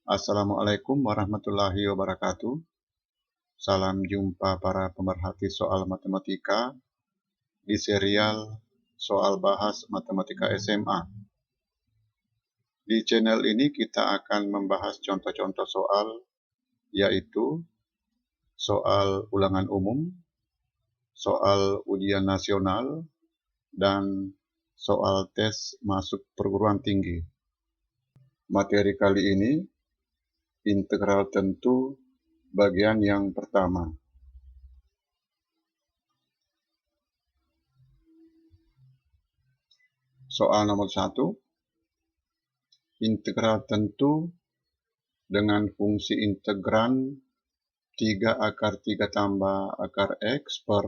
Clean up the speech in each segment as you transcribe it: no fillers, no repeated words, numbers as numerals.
Assalamualaikum warahmatullahi wabarakatuh. Salam jumpa para pemerhati soal matematika di serial Soal Bahas Matematika SMA. Di channel ini kita akan membahas contoh-contoh soal, yaitu soal ulangan umum, soal ujian nasional, dan soal tes masuk perguruan tinggi. Materi kali ini integral tentu bagian yang pertama. Soal nomor 1. Integral tentu dengan fungsi integran 3 akar 3 tambah akar X per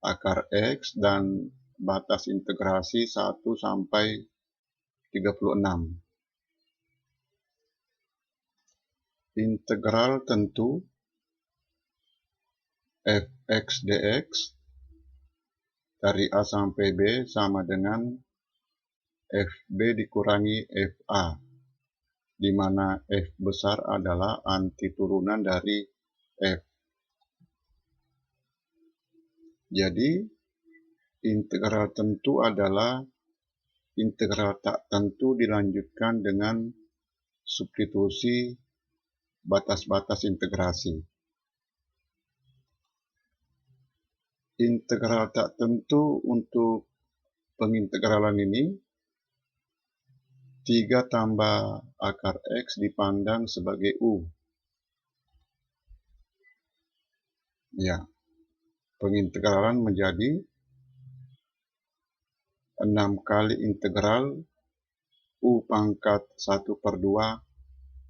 akar X dan batas integrasi 1 sampai 36. Integral tentu fx dx dari A sampai B sama dengan fb dikurangi fa, di mana f besar adalah antiturunan dari f. Jadi, integral tentu adalah integral tak tentu dilanjutkan dengan substitusi batas-batas integrasi. Integral tak tentu untuk pengintegralan ini 3 tambah akar X dipandang sebagai U. Ya, pengintegralan menjadi 6 kali integral U pangkat 1/2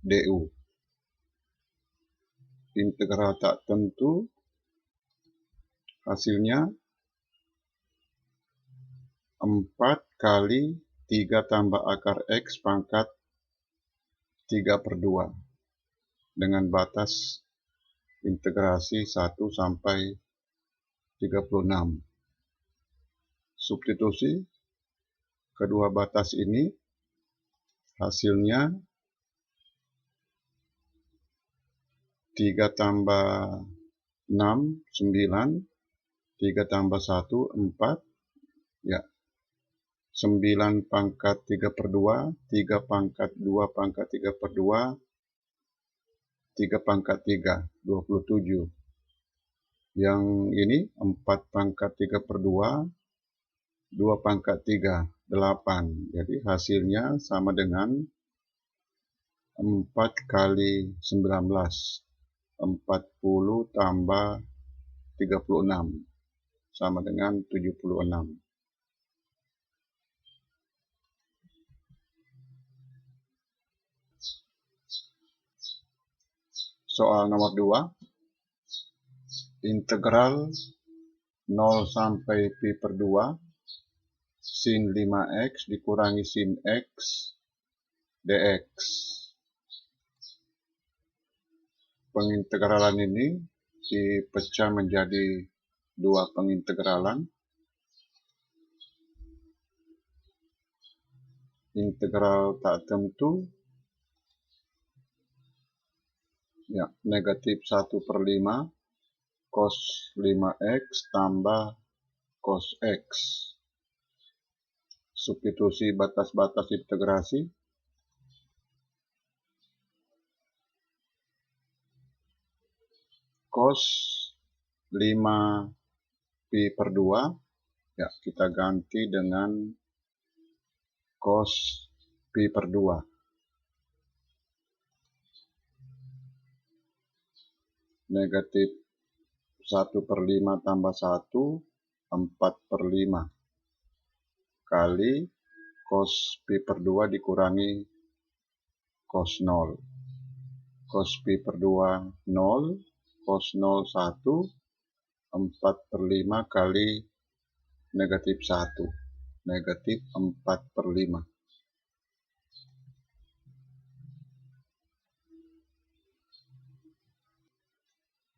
du. Integral tak tentu hasilnya 4 kali 3 tambah akar X pangkat 3/2 dengan batas integrasi 1 sampai 36. Substitusi kedua batas ini hasilnya 3 tambah 6, 9, 3 tambah 1, 4, ya, 9 pangkat 3/2, 3 pangkat 2 pangkat 3/2, 3 pangkat 3, 27. Yang ini 4 pangkat 3/2, 2 pangkat 3, 8. Jadi hasilnya sama dengan 4 kali 19, 40 tambah 36, sama dengan 76. Soal nomor 2. Integral 0 sampai pi/2 sin 5x dikurangi sin x dx. Pengintegralan ini dipecah menjadi 2 pengintegralan. Integral tak tentu, ya, negatif 1/5 cos 5x tambah cos x. Substitusi batas-batas integrasi. Cos 5 pi/2, ya, kita ganti dengan cos pi/2. Negatif 1/5 tambah 1, 4/5 kali cos pi/2 dikurangi cos 0. Cos pi/2 0, cos 0 1, 4/5 kali negatif 1, negatif 4/5.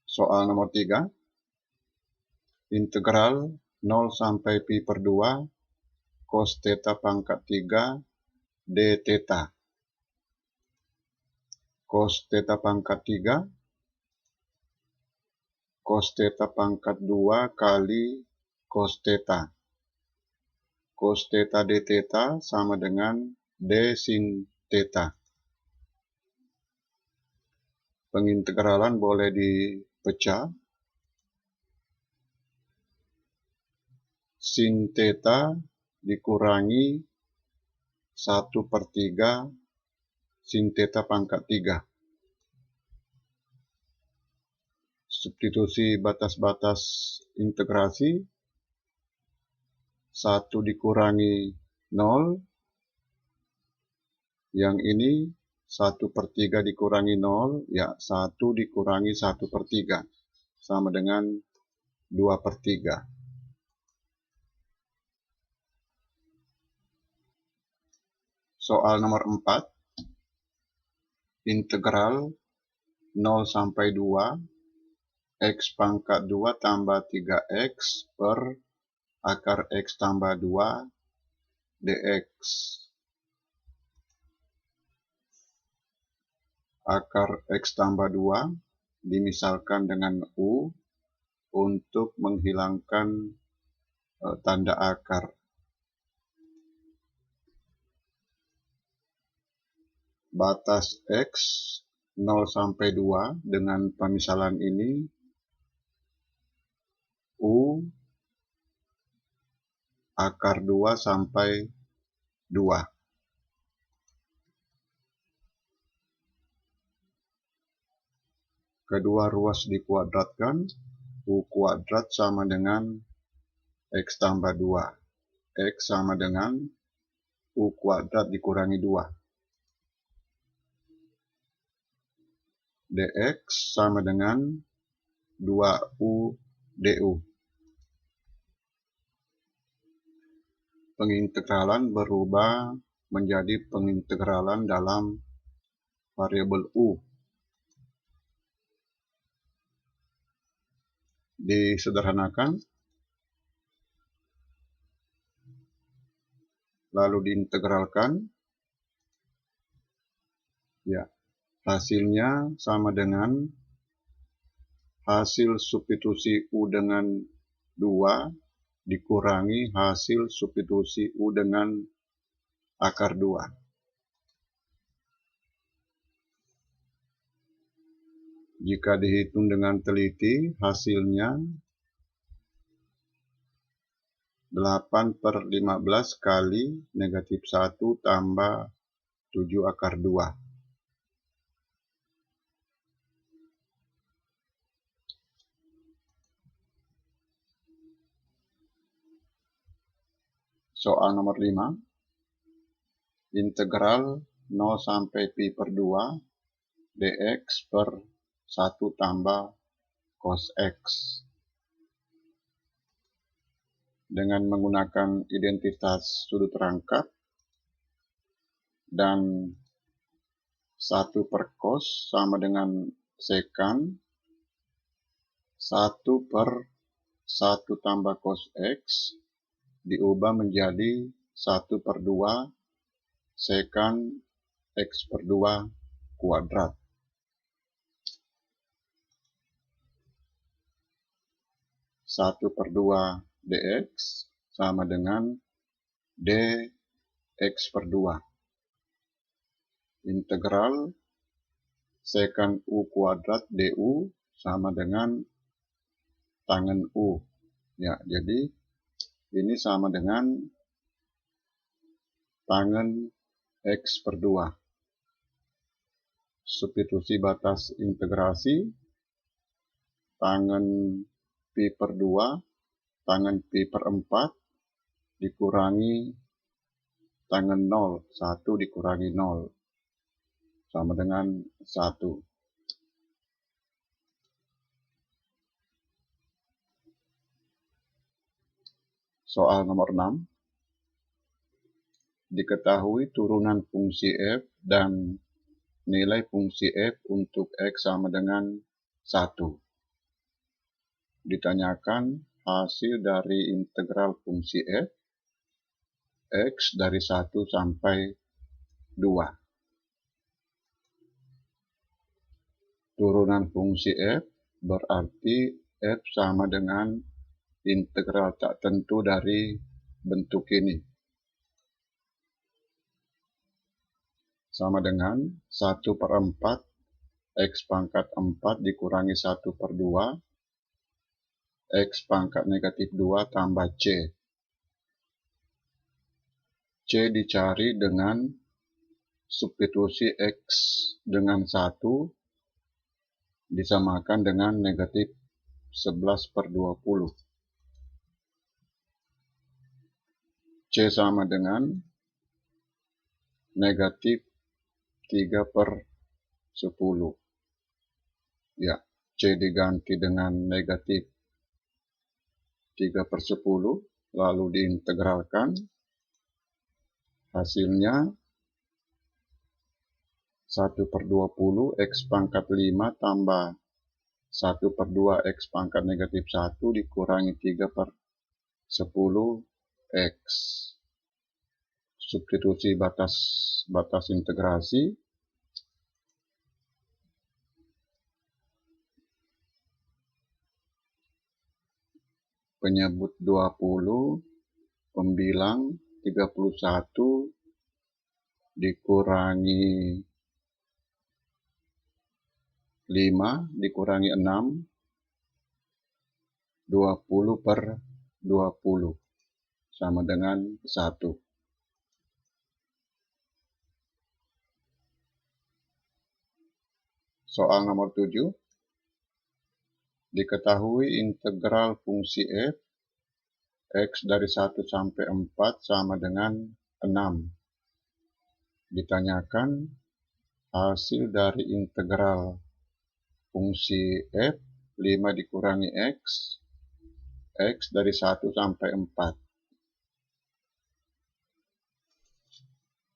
Soal nomor 3. Integral 0 sampai pi/2 cos theta pangkat 3 d theta. cos theta pangkat 3, cos theta pangkat 2 kali cos theta. Cos theta d theta sama dengan d sin theta. Pengintegralan boleh dipecah. Sin theta dikurangi 1/3 sin theta pangkat 3. Substitusi batas-batas integrasi. 1 dikurangi 0. Yang ini 1/3 dikurangi 0, ya 1 dikurangi 1/3. Sama dengan 2/3. Soal nomor 4. Integral 0 sampai 2 x pangkat 2 tambah 3x per akar x tambah 2 dx. Akar x tambah 2 dimisalkan dengan u untuk menghilangkan tanda akar. Batas x 0 sampai 2 dengan pemisalan ini u akar 2 sampai 2. Kedua ruas dikuadratkan, u kuadrat sama dengan x tambah 2. X sama dengan u kuadrat dikurangi 2. Dx sama dengan 2u du. Pengintegralan berubah menjadi pengintegralan dalam variabel u. Disederhanakan, lalu diintegralkan. Ya, hasilnya sama dengan hasil substitusi u dengan 2 dikurangi hasil substitusi u dengan akar 2. Jika dihitung dengan teliti, hasilnya 8/15 kali negatif 1 tambah 7 akar 2. Soal nomor 5. Integral 0 sampai pi per 2 dx per 1 tambah cos x. Dengan menggunakan identitas sudut rangkap dan 1 per cos sama dengan sekan 1 per 1 tambah cos x diubah menjadi 1/2 sekan x per 2 kuadrat. Satu per 2 dx sama dengan dx per 2. Integral sekan u kuadrat du sama dengan tangen u. Ya, jadi ini sama dengan tangen x per 2. Substitusi batas integrasi, tangen pi per 2, tangen pi per 4, dikurangi tangen 0, 1 dikurangi 0, sama dengan 1. Soal nomor 6. Diketahui turunan fungsi f dan nilai fungsi f untuk x sama dengan 1. Ditanyakan hasil dari integral fungsi f, x dari 1 sampai 2. turunan fungsi f, berarti f sama dengan integral tak tentu dari bentuk ini. Sama dengan 1/4 X pangkat 4 dikurangi 1/2 X pangkat negatif 2 tambah C. C dicari dengan substitusi X dengan 1 disamakan dengan negatif 11/20. C sama dengan negatif 3/10. Ya, C diganti dengan negatif 3/10, lalu diintegralkan. Hasilnya 1/20 X pangkat 5 tambah 1/2 X pangkat negatif 1 dikurangi 3/10 X. Substitusi batas integrasi. Penyebut 20, pembilang 31 dikurangi 5 dikurangi 6, 20/20 sama dengan 1. Soal nomor 7. Diketahui integral fungsi f X dari 1 sampai 4 sama dengan 6. Ditanyakan hasil dari integral fungsi f 5 dikurangi X, X dari 1 sampai 4.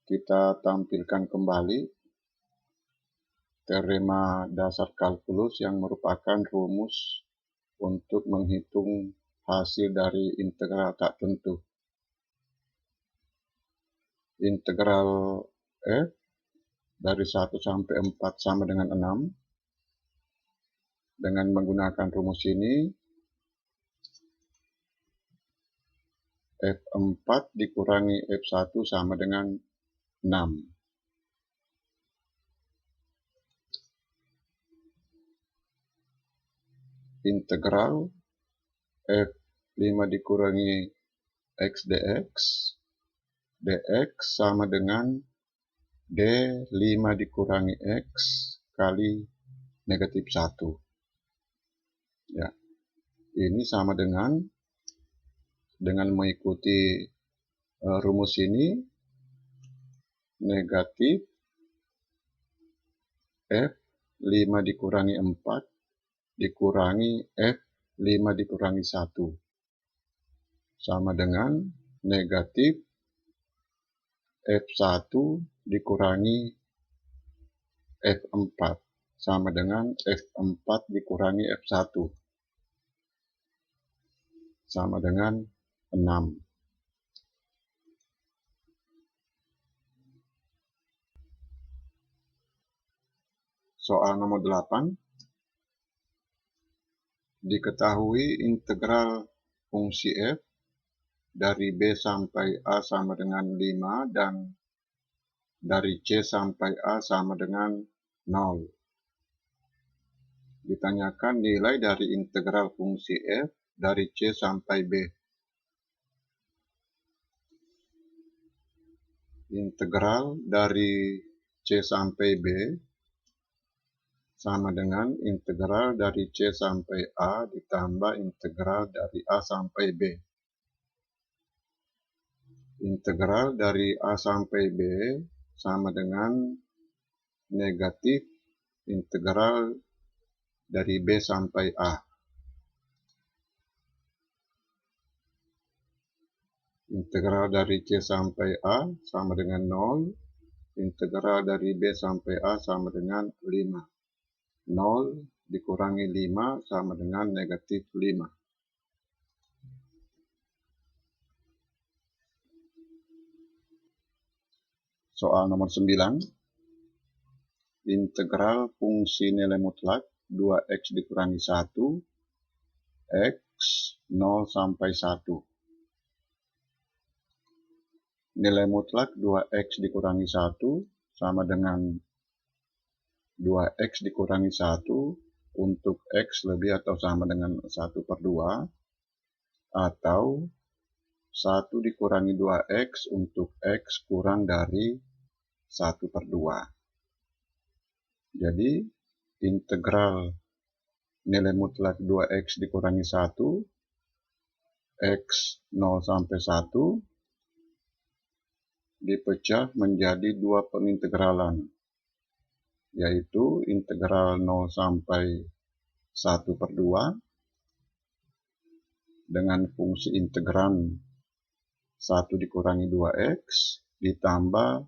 Kita tampilkan kembali teorema dasar kalkulus yang merupakan rumus untuk menghitung hasil dari integral tak tentu. Integral f dari 1 sampai 4 sama dengan 6. Dengan menggunakan rumus ini, f4 dikurangi f1 sama dengan 6. Integral f5 dikurangi x dx, dx sama dengan d5 dikurangi x kali negatif 1. Ya, ini sama dengan mengikuti rumus ini, negatif f5 dikurangi 4 dikurangi f5 dikurangi 1 sama dengan negatif f1 dikurangi f4 sama dengan f4 dikurangi f1 sama dengan 6. Soal nomor 8. Diketahui integral fungsi f dari b sampai a sama dengan 5 dan dari c sampai a sama dengan 0. Ditanyakan nilai dari integral fungsi f dari c sampai b. Integral dari c sampai b sama dengan integral dari C sampai A ditambah integral dari A sampai B. Integral dari A sampai B sama dengan negatif integral dari B sampai A. Integral dari C sampai A sama dengan 0. Integral dari B sampai A sama dengan 5. 0 dikurangi 5 sama dengan negatif 5. Soal nomor 9. integral fungsi nilai mutlak 2x dikurangi 1, x 0 sampai 1. Nilai mutlak 2x dikurangi 1 sama dengan 2x dikurangi 1 untuk x lebih atau sama dengan 1/2, atau 1 dikurangi 2x untuk x kurang dari 1/2. Jadi, integral nilai mutlak 2x dikurangi 1, x 0 sampai 1, dipecah menjadi dua pengintegralan, yaitu integral 0 sampai 1/2 dengan fungsi integran 1 dikurangi 2x ditambah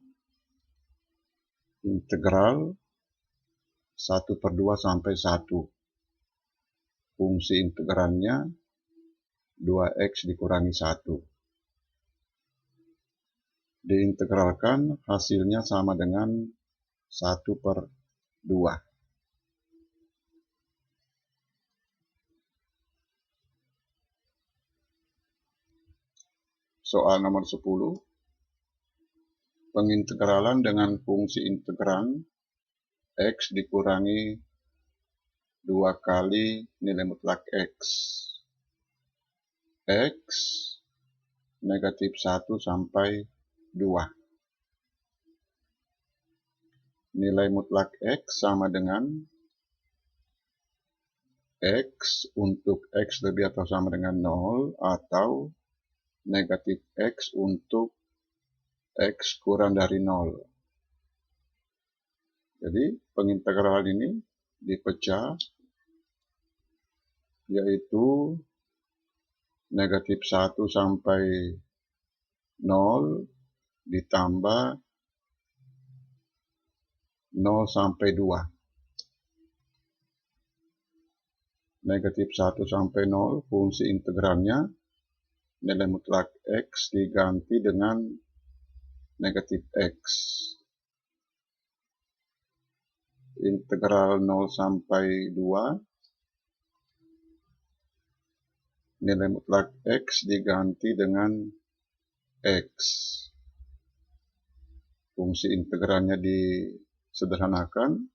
integral 1/2 sampai 1. Fungsi integrannya 2x dikurangi 1. Diintegralkan hasilnya sama dengan 1/2. Soal nomor 10. Pengintegralan dengan fungsi integran x dikurangi 2 kali nilai mutlak x. X negatif 1 sampai 2. Nilai mutlak x sama dengan x untuk x lebih atau sama dengan 0 atau negatif x untuk x kurang dari 0. Jadi pengintegral ini dipecah, yaitu negatif 1 sampai 0 ditambah 0 sampai 2. Negatif 1 sampai 0 fungsi integralnya nilai mutlak x diganti dengan negatif x. Integral 0 sampai 2 nilai mutlak x diganti dengan x. Fungsi integralnya disederhanakan,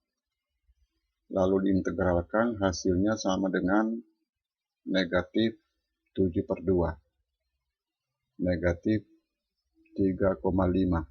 lalu diintegralkan, hasilnya sama dengan negatif 7/2. Negatif 3,5.